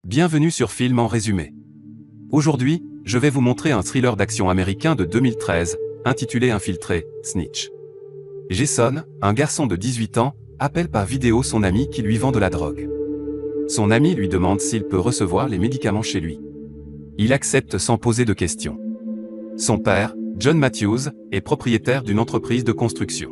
Bienvenue sur Film en résumé. Aujourd'hui, je vais vous montrer un thriller d'action américain de 2013, intitulé Infiltré, Snitch. Jason, un garçon de 18 ans, appelle par vidéo son ami qui lui vend de la drogue. Son ami lui demande s'il peut recevoir les médicaments chez lui. Il accepte sans poser de questions. Son père, John Matthews, est propriétaire d'une entreprise de construction.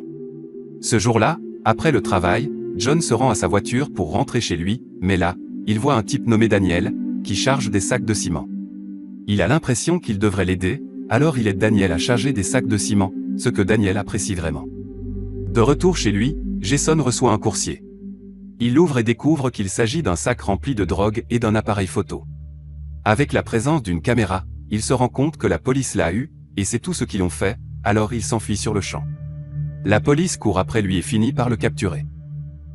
Ce jour-là, après le travail, John se rend à sa voiture pour rentrer chez lui, mais là, il voit un type nommé Daniel, qui charge des sacs de ciment. Il a l'impression qu'il devrait l'aider, alors il aide Daniel à charger des sacs de ciment, ce que Daniel apprécie vraiment. De retour chez lui, Jason reçoit un coursier. Il l'ouvre et découvre qu'il s'agit d'un sac rempli de drogue et d'un appareil photo. Avec la présence d'une caméra, il se rend compte que la police l'a eu, et c'est tout ce qu'ils ont fait, alors il s'enfuit sur le champ. La police court après lui et finit par le capturer.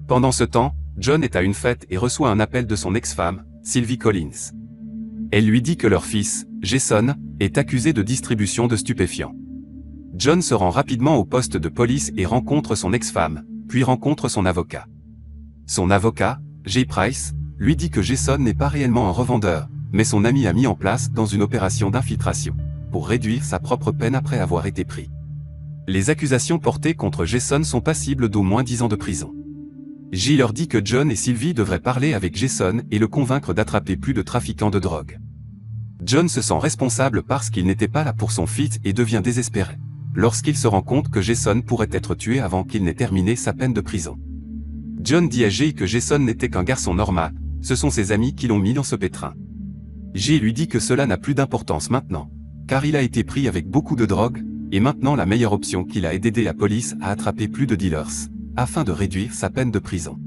Pendant ce temps, John est à une fête et reçoit un appel de son ex-femme, Sylvie Collins. Elle lui dit que leur fils, Jason, est accusé de distribution de stupéfiants. John se rend rapidement au poste de police et rencontre son ex-femme, puis rencontre son avocat. Son avocat, Jay Price, lui dit que Jason n'est pas réellement un revendeur, mais son ami a mis en place dans une opération d'infiltration, pour réduire sa propre peine après avoir été pris. Les accusations portées contre Jason sont passibles d'au moins 10 ans de prison. Jay leur dit que John et Sylvie devraient parler avec Jason et le convaincre d'attraper plus de trafiquants de drogue. John se sent responsable parce qu'il n'était pas là pour son fils et devient désespéré, lorsqu'il se rend compte que Jason pourrait être tué avant qu'il n'ait terminé sa peine de prison. John dit à Jay que Jason n'était qu'un garçon normal, ce sont ses amis qui l'ont mis dans ce pétrin. Jay lui dit que cela n'a plus d'importance maintenant, car il a été pris avec beaucoup de drogue, et maintenant la meilleure option qu'il a est d'aider la police à attraper plus de dealers, afin de réduire sa peine de prison.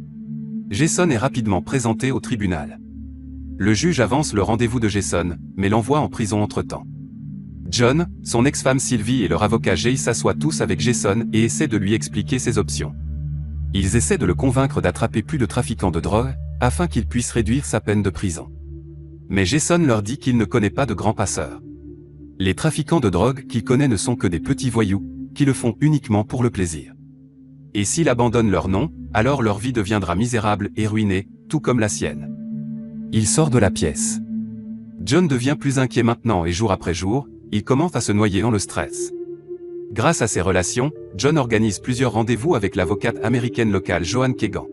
Jason est rapidement présenté au tribunal. Le juge avance le rendez-vous de Jason, mais l'envoie en prison entre-temps. John, son ex-femme Sylvie et leur avocat Jay s'assoient tous avec Jason et essaient de lui expliquer ses options. Ils essaient de le convaincre d'attraper plus de trafiquants de drogue, afin qu'il puisse réduire sa peine de prison. Mais Jason leur dit qu'il ne connaît pas de grands passeurs. Les trafiquants de drogue qu'il connaît ne sont que des petits voyous, qui le font uniquement pour le plaisir. Et s'il abandonne leur nom, alors leur vie deviendra misérable et ruinée, tout comme la sienne. Il sort de la pièce. John devient plus inquiet maintenant et jour après jour, il commence à se noyer dans le stress. Grâce à ses relations, John organise plusieurs rendez-vous avec l'avocate américaine locale Joan Kegan.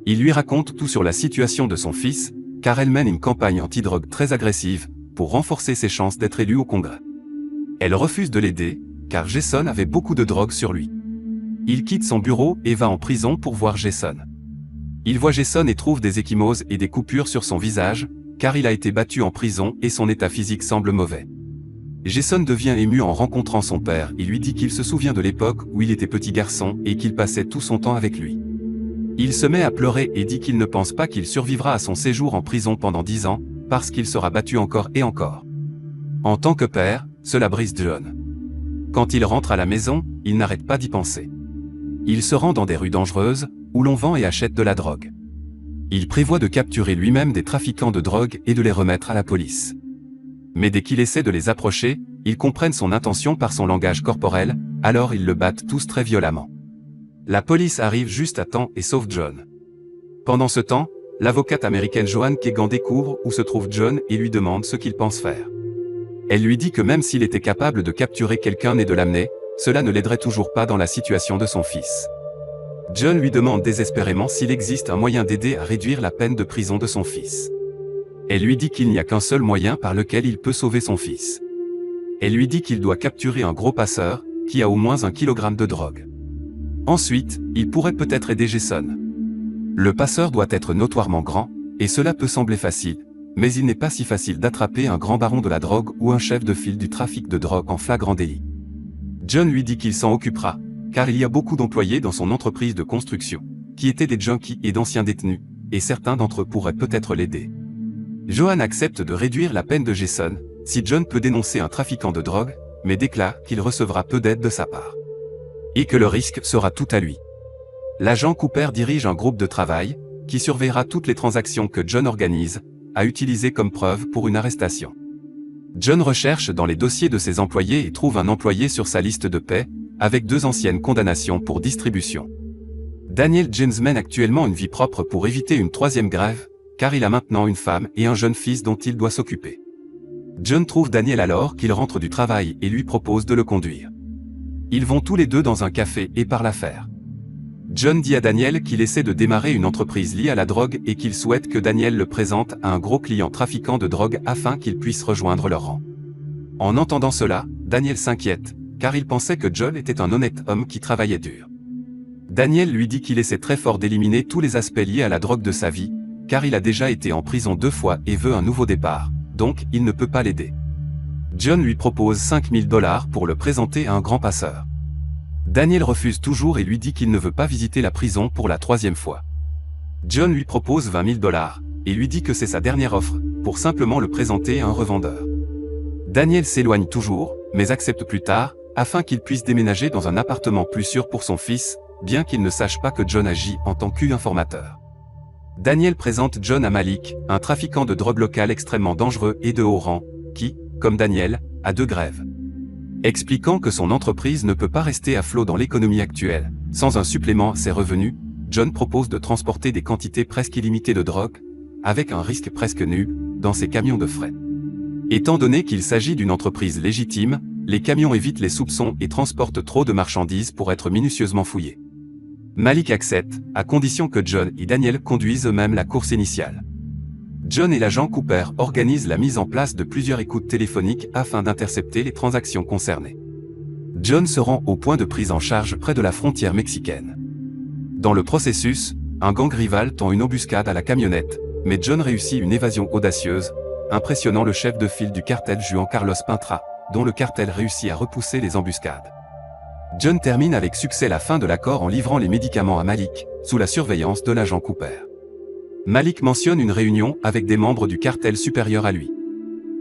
Il lui raconte tout sur la situation de son fils, car elle mène une campagne anti-drogue très agressive, pour renforcer ses chances d'être élu au Congrès. Elle refuse de l'aider, car Jason avait beaucoup de drogue sur lui. Il quitte son bureau et va en prison pour voir Jason. Il voit Jason et trouve des ecchymoses et des coupures sur son visage, car il a été battu en prison et son état physique semble mauvais. Jason devient ému en rencontrant son père et lui dit qu'il se souvient de l'époque où il était petit garçon et qu'il passait tout son temps avec lui. Il se met à pleurer et dit qu'il ne pense pas qu'il survivra à son séjour en prison pendant 10 ans, parce qu'il sera battu encore et encore. En tant que père, cela brise John. Quand il rentre à la maison, il n'arrête pas d'y penser. Il se rend dans des rues dangereuses, où l'on vend et achète de la drogue. Il prévoit de capturer lui-même des trafiquants de drogue et de les remettre à la police. Mais dès qu'il essaie de les approcher, ils comprennent son intention par son langage corporel, alors ils le battent tous très violemment. La police arrive juste à temps et sauve John. Pendant ce temps, l'avocate américaine Joan Kegan découvre où se trouve John et lui demande ce qu'il pense faire. Elle lui dit que même s'il était capable de capturer quelqu'un et de l'amener, cela ne l'aiderait toujours pas dans la situation de son fils. John lui demande désespérément s'il existe un moyen d'aider à réduire la peine de prison de son fils. Elle lui dit qu'il n'y a qu'un seul moyen par lequel il peut sauver son fils. Elle lui dit qu'il doit capturer un gros passeur, qui a au moins 1 kilogramme de drogue. Ensuite, il pourrait peut-être aider Jason. Le passeur doit être notoirement grand, et cela peut sembler facile, mais il n'est pas si facile d'attraper un grand baron de la drogue ou un chef de file du trafic de drogue en flagrant délit. John lui dit qu'il s'en occupera, car il y a beaucoup d'employés dans son entreprise de construction, qui étaient des junkies et d'anciens détenus, et certains d'entre eux pourraient peut-être l'aider. Joan accepte de réduire la peine de Jason, si John peut dénoncer un trafiquant de drogue, mais déclare qu'il recevra peu d'aide de sa part. Et que le risque sera tout à lui. L'agent Cooper dirige un groupe de travail, qui surveillera toutes les transactions que John organise, à utiliser comme preuve pour une arrestation. John recherche dans les dossiers de ses employés et trouve un employé sur sa liste de paie, avec 2 anciennes condamnations pour distribution. Daniel James mène actuellement une vie propre pour éviter une 3e grève, car il a maintenant une femme et un jeune fils dont il doit s'occuper. John trouve Daniel alors qu'il rentre du travail et lui propose de le conduire. Ils vont tous les deux dans un café et parlent affaires. John dit à Daniel qu'il essaie de démarrer une entreprise liée à la drogue et qu'il souhaite que Daniel le présente à un gros client trafiquant de drogue afin qu'il puisse rejoindre leur rang. En entendant cela, Daniel s'inquiète, car il pensait que John était un honnête homme qui travaillait dur. Daniel lui dit qu'il essaie très fort d'éliminer tous les aspects liés à la drogue de sa vie, car il a déjà été en prison 2 fois et veut un nouveau départ, donc il ne peut pas l'aider. John lui propose $5000 pour le présenter à un grand passeur. Daniel refuse toujours et lui dit qu'il ne veut pas visiter la prison pour la 3e fois. John lui propose $20 000 et lui dit que c'est sa dernière offre, pour simplement le présenter à un revendeur. Daniel s'éloigne toujours, mais accepte plus tard, afin qu'il puisse déménager dans un appartement plus sûr pour son fils, bien qu'il ne sache pas que John agit en tant qu'informateur. Daniel présente John à Malik, un trafiquant de drogue local extrêmement dangereux et de haut rang, qui, comme Daniel, a 2 grèves. Expliquant que son entreprise ne peut pas rester à flot dans l'économie actuelle, sans un supplément à ses revenus, John propose de transporter des quantités presque illimitées de drogue, avec un risque presque nul, dans ses camions de fret. Étant donné qu'il s'agit d'une entreprise légitime, les camions évitent les soupçons et transportent trop de marchandises pour être minutieusement fouillés. Malik accepte, à condition que John et Daniel conduisent eux-mêmes la course initiale. John et l'agent Cooper organisent la mise en place de plusieurs écoutes téléphoniques afin d'intercepter les transactions concernées. John se rend au point de prise en charge près de la frontière mexicaine. Dans le processus, un gang rival tend une embuscade à la camionnette, mais John réussit une évasion audacieuse, impressionnant le chef de file du cartel Juan Carlos Pintra, dont le cartel réussit à repousser les embuscades. John termine avec succès la fin de l'accord en livrant les médicaments à Malik, sous la surveillance de l'agent Cooper. Malik mentionne une réunion avec des membres du cartel supérieur à lui.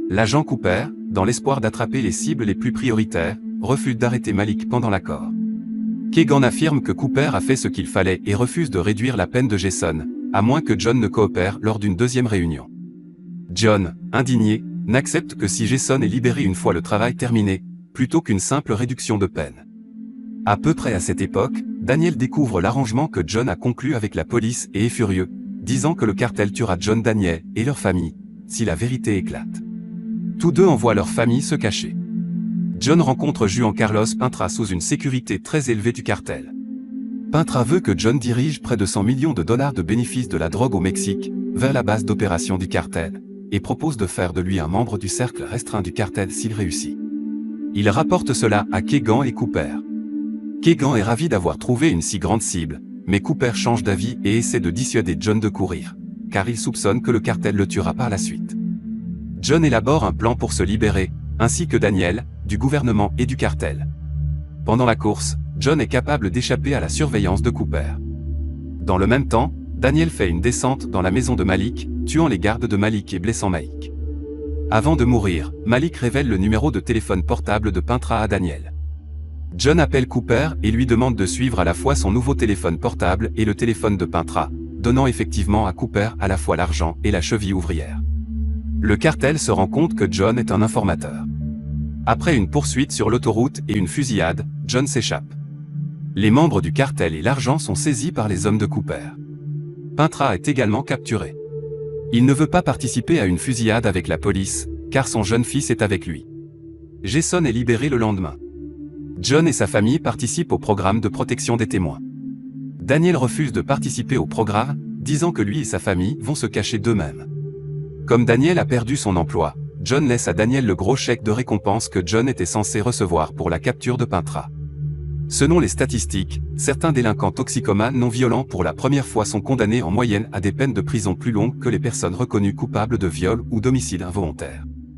L'agent Cooper, dans l'espoir d'attraper les cibles les plus prioritaires, refuse d'arrêter Malik pendant l'accord. Keegan affirme que Cooper a fait ce qu'il fallait et refuse de réduire la peine de Jason, à moins que John ne coopère lors d'une 2e réunion. John, indigné, n'accepte que si Jason est libéré une fois le travail terminé, plutôt qu'une simple réduction de peine. À peu près à cette époque, Daniel découvre l'arrangement que John a conclu avec la police et est furieux, disant que le cartel tuera John Daniel et leur famille, si la vérité éclate. Tous deux envoient leur famille se cacher. John rencontre Juan Carlos Pintra sous une sécurité très élevée du cartel. Pintra veut que John dirige près de $100 millions de bénéfices de la drogue au Mexique, vers la base d'opération du cartel, et propose de faire de lui un membre du cercle restreint du cartel s'il réussit. Il rapporte cela à Keegan et Cooper. Keegan est ravi d'avoir trouvé une si grande cible, mais Cooper change d'avis et essaie de dissuader John de courir, car il soupçonne que le cartel le tuera par la suite. John élabore un plan pour se libérer, ainsi que Daniel, du gouvernement et du cartel. Pendant la course, John est capable d'échapper à la surveillance de Cooper. Dans le même temps, Daniel fait une descente dans la maison de Malik, tuant les gardes de Malik et blessant Malik. Avant de mourir, Malik révèle le numéro de téléphone portable de Pintra à Daniel. John appelle Cooper et lui demande de suivre à la fois son nouveau téléphone portable et le téléphone de Pintra, donnant effectivement à Cooper à la fois l'argent et la cheville ouvrière. Le cartel se rend compte que John est un informateur. Après une poursuite sur l'autoroute et une fusillade, John s'échappe. Les membres du cartel et l'argent sont saisis par les hommes de Cooper. Pintra est également capturé. Il ne veut pas participer à une fusillade avec la police, car son jeune fils est avec lui. Jason est libéré le lendemain. John et sa famille participent au programme de protection des témoins. Daniel refuse de participer au programme, disant que lui et sa famille vont se cacher d'eux-mêmes. Comme Daniel a perdu son emploi, John laisse à Daniel le gros chèque de récompense que John était censé recevoir pour la capture de Pintra. Selon les statistiques, certains délinquants toxicomanes non violents pour la première fois sont condamnés en moyenne à des peines de prison plus longues que les personnes reconnues coupables de viol ou d'homicide involontaire.